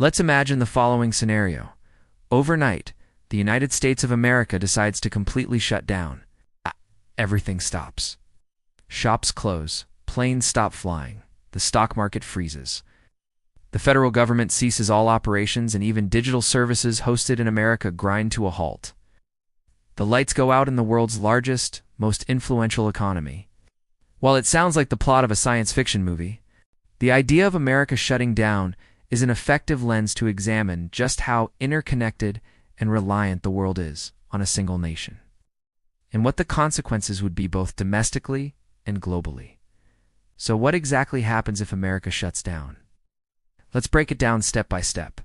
Let's imagine the following scenario. Overnight, the United States of America decides to completely shut down. Everything stops. Shops close, planes stop flying, the stock market freezes. The federal government ceases all operations, and even digital services hosted in America grind to a halt. The lights go out in the world's largest, most influential economy. While it sounds like the plot of a science fiction movie, the idea of America shutting down is an effective lens to examine just how interconnected and reliant the world is on a single nation, and what the consequences would be both domestically and globally. So what exactly happens if America shuts down? Let's break it down step by step.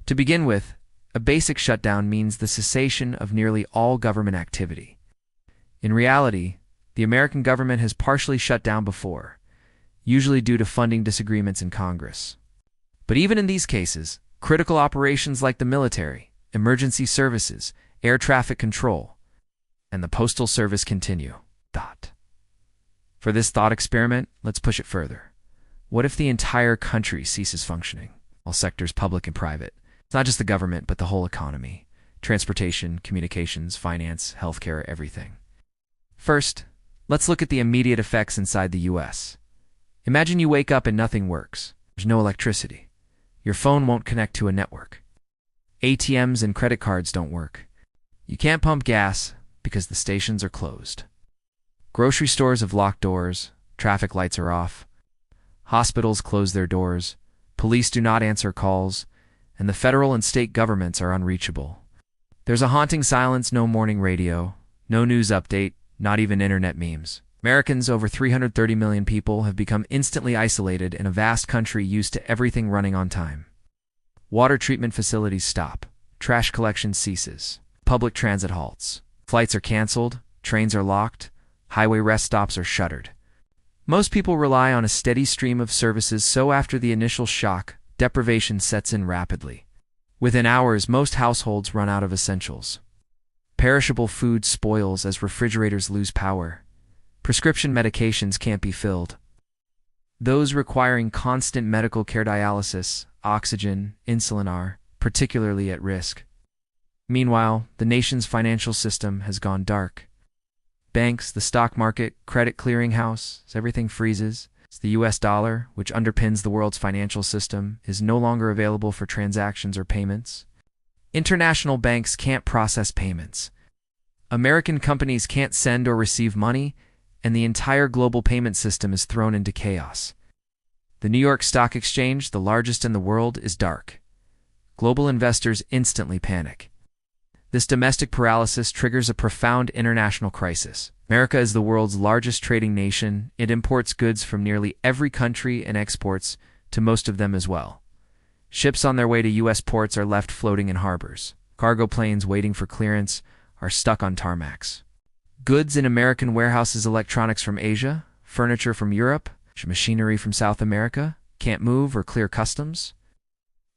To begin with, a basic shutdown means the cessation of nearly all government activity. In reality, the American government has partially shut down before, usually due to funding disagreements in Congress. But even in these cases, critical operations like the military, emergency services, air traffic control, and the postal service continue. For this thought experiment, let's push it further. What if the entire country ceases functioning? All sectors, public and private. It's not just the government, but the whole economy. Transportation, communications, finance, healthcare, everything. First, let's look at the immediate effects inside the U.S. Imagine you wake up and nothing works. There's no electricity. Your phone won't connect to a network. ATMs and credit cards don't work. You can't pump gas because the stations are closed. Grocery stores have locked doors, traffic lights are off, hospitals close their doors, police do not answer calls, and the federal and state governments are unreachable. There's a haunting silence, no morning radio, no news update, not even internet memes. Americans, over 330 million people, have become instantly isolated in a vast country used to everything running on time. Water treatment facilities stop, trash collection ceases, public transit halts, flights are canceled, trains are locked, highway rest stops are shuttered. Most people rely on a steady stream of services, so after the initial shock, deprivation sets in rapidly. Within hours, most households run out of essentials. Perishable food spoils as refrigerators lose power. Prescription medications can't be filled. Those requiring constant medical care, dialysis, oxygen, insulin are particularly at risk. Meanwhile, the nation's financial system has gone dark. Banks, the stock market, credit clearinghouse, everything freezes. The US dollar, which underpins the world's financial system, is no longer available for transactions or payments. International banks can't process payments. American companies can't send or receive money, and the entire global payment system is thrown into chaos. The New York Stock Exchange, the largest in the world, is dark. Global investors instantly panic. This domestic paralysis triggers a profound international crisis. America is the world's largest trading nation. It imports goods from nearly every country and exports to most of them as well. Ships on their way to U.S. ports are left floating in harbors. Cargo planes waiting for clearance are stuck on tarmacs. Goods in American warehouses, electronics from Asia, furniture from Europe, machinery from South America, can't move or clear customs.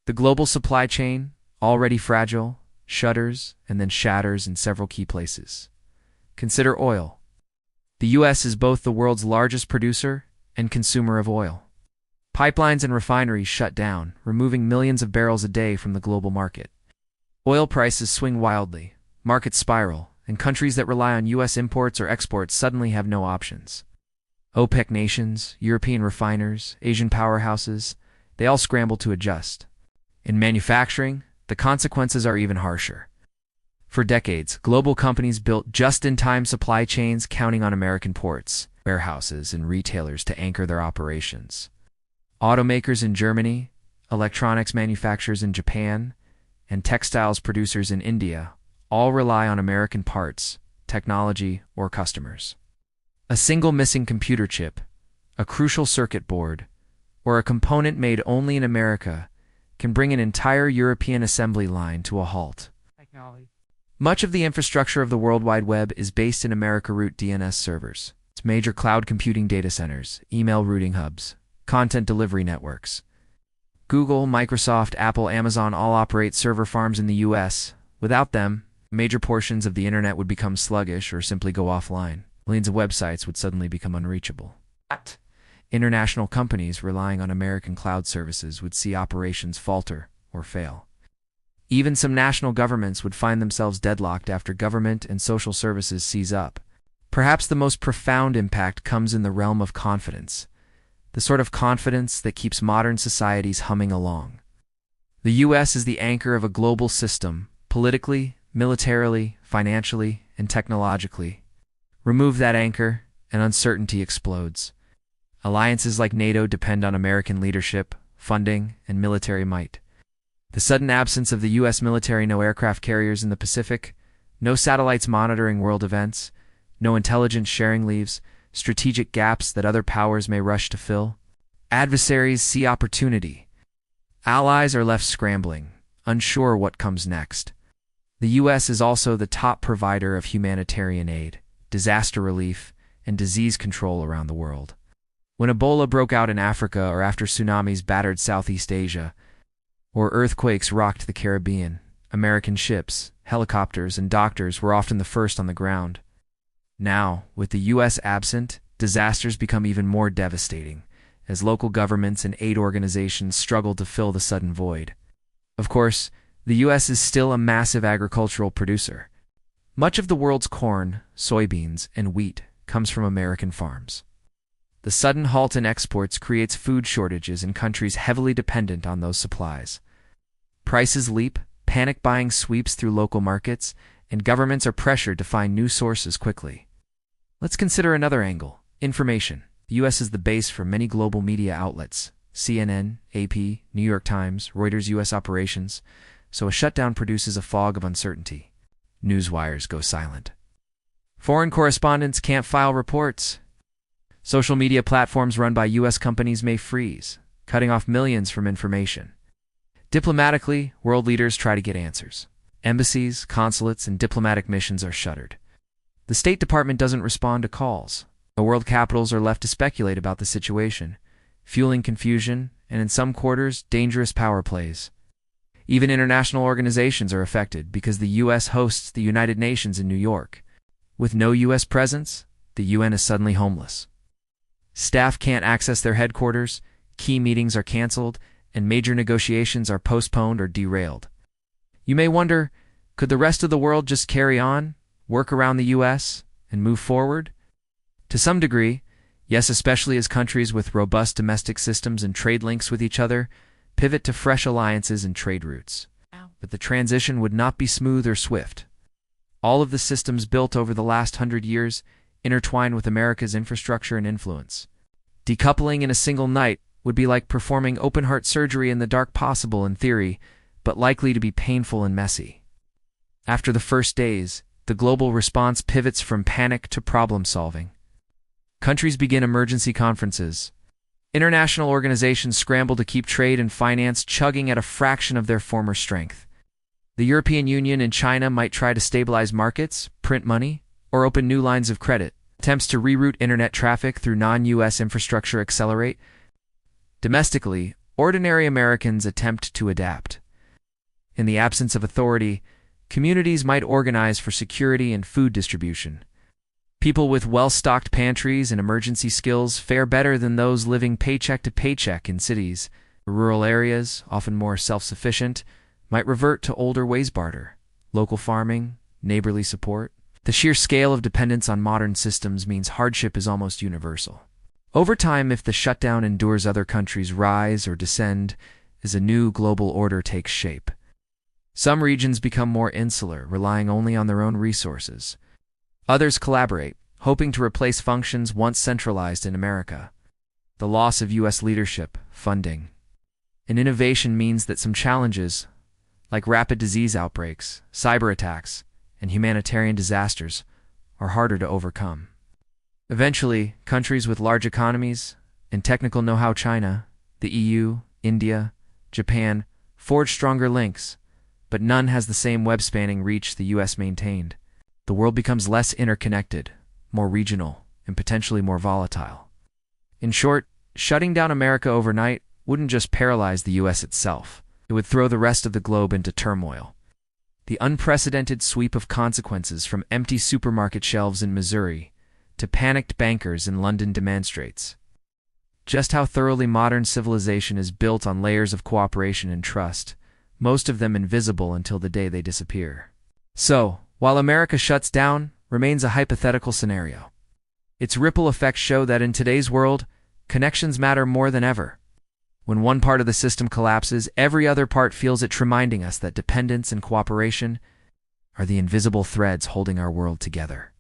The global supply chain, already fragile, shudders and then shatters in several key places. Consider oil. The U.S. is both the world's largest producer and consumer of oil. Pipelines and refineries shut down, removing millions of barrels a day from the global market. Oil prices swing wildly, markets spiral, and countries that rely on U.S. imports or exports suddenly have no options. OPEC nations, European refiners, Asian powerhouses, they all scramble to adjust. In manufacturing, the consequences are even harsher. For decades, global companies built just-in-time supply chains counting on American ports, warehouses, and retailers to anchor their operations. Automakers in Germany, electronics manufacturers in Japan, and textiles producers in India all rely on American parts, technology, or customers. A single missing computer chip, a crucial circuit board, or a component made only in America can bring an entire European assembly line to a halt. Much of the infrastructure of the World Wide Web is based in America root DNS servers. It's major cloud computing data centers, email routing hubs, content delivery networks. Google, Microsoft, Apple, Amazon all operate server farms in the US. Without them, major portions of the internet would become sluggish or simply go offline. Millions of websites would suddenly become unreachable. International companies relying on American cloud services would see operations falter or fail. Even some national governments would find themselves deadlocked after government and social services seize up. Perhaps the most profound impact comes in the realm of confidence, the sort of confidence that keeps modern societies humming along. The U.S. is the anchor of a global system, politically, militarily, financially, and technologically. Remove that anchor, and uncertainty explodes. Alliances like NATO depend on American leadership, funding, and military might. The sudden absence of the U.S. military, no aircraft carriers in the Pacific, no satellites monitoring world events, no intelligence sharing leaves strategic gaps that other powers may rush to fill. Adversaries see opportunity. Allies are left scrambling, unsure what comes next. The U.S. is also the top provider of humanitarian aid, disaster relief, and disease control around the world. When Ebola broke out in Africa, or after tsunamis battered Southeast Asia, or earthquakes rocked the Caribbean, American ships, helicopters, and doctors were often the first on the ground. Now, with the U.S. absent, disasters become even more devastating, as local governments and aid organizations struggle to fill the sudden void. Of course, the U.S. is still a massive agricultural producer. Much of the world's corn, soybeans, and wheat comes from American farms. The sudden halt in exports creates food shortages in countries heavily dependent on those supplies. Prices leap, panic buying sweeps through local markets, and governments are pressured to find new sources quickly. Let's consider another angle: information. The U.S. is the base for many global media outlets: CNN, AP, New York Times, Reuters. U.S. operations, so a shutdown produces a fog of uncertainty. Newswires go silent. Foreign correspondents can't file reports. Social media platforms run by U.S. companies may freeze, cutting off millions from information. Diplomatically, world leaders try to get answers. Embassies, consulates, and diplomatic missions are shuttered. The State Department doesn't respond to calls. The world capitals are left to speculate about the situation, fueling confusion and, in some quarters, dangerous power plays. Even international organizations are affected because the U.S. hosts the United Nations in New York. With no U.S. presence, the UN is suddenly homeless. Staff can't access their headquarters, key meetings are canceled, and major negotiations are postponed or derailed. You may wonder, could the rest of the world just carry on, work around the U.S., and move forward? To some degree, yes, especially as countries with robust domestic systems and trade links with each other pivot to fresh alliances and trade routes. But the transition would not be smooth or swift. All of the systems built over the last 100 years intertwine with America's infrastructure and influence. Decoupling in a single night would be like performing open-heart surgery in the dark, possible in theory, but likely to be painful and messy. After the first days, the global response pivots from panic to problem-solving. Countries begin emergency conferences. International organizations scramble to keep trade and finance chugging at a fraction of their former strength. The European Union and China might try to stabilize markets, print money, or open new lines of credit. Attempts to reroute internet traffic through non-U.S. infrastructure accelerate. Domestically, ordinary Americans attempt to adapt. In the absence of authority, communities might organize for security and food distribution. People with well-stocked pantries and emergency skills fare better than those living paycheck to paycheck in cities. Rural areas, often more self-sufficient, might revert to older ways: barter, local farming, neighborly support. The sheer scale of dependence on modern systems means hardship is almost universal. Over time, if the shutdown endures, other countries rise or descend as a new global order takes shape. Some regions become more insular, relying only on their own resources. Others collaborate, hoping to replace functions once centralized in America. The loss of U.S. leadership, funding, and innovation means that some challenges, like rapid disease outbreaks, cyber attacks, and humanitarian disasters, are harder to overcome. Eventually, countries with large economies and technical know-how, China, the EU, India, Japan, forge stronger links, but none has the same web-spanning reach the U.S. maintained. The world becomes less interconnected, more regional, and potentially more volatile. In short, shutting down America overnight wouldn't just paralyze the U.S. itself. It would throw the rest of the globe into turmoil. The unprecedented sweep of consequences, from empty supermarket shelves in Missouri to panicked bankers in London, demonstrates just how thoroughly modern civilization is built on layers of cooperation and trust, most of them invisible until the day they disappear. So, while America shuts down, remains a hypothetical scenario. Its ripple effects show that in today's world, connections matter more than ever. When one part of the system collapses, every other part feels it, reminding us that dependence and cooperation are the invisible threads holding our world together.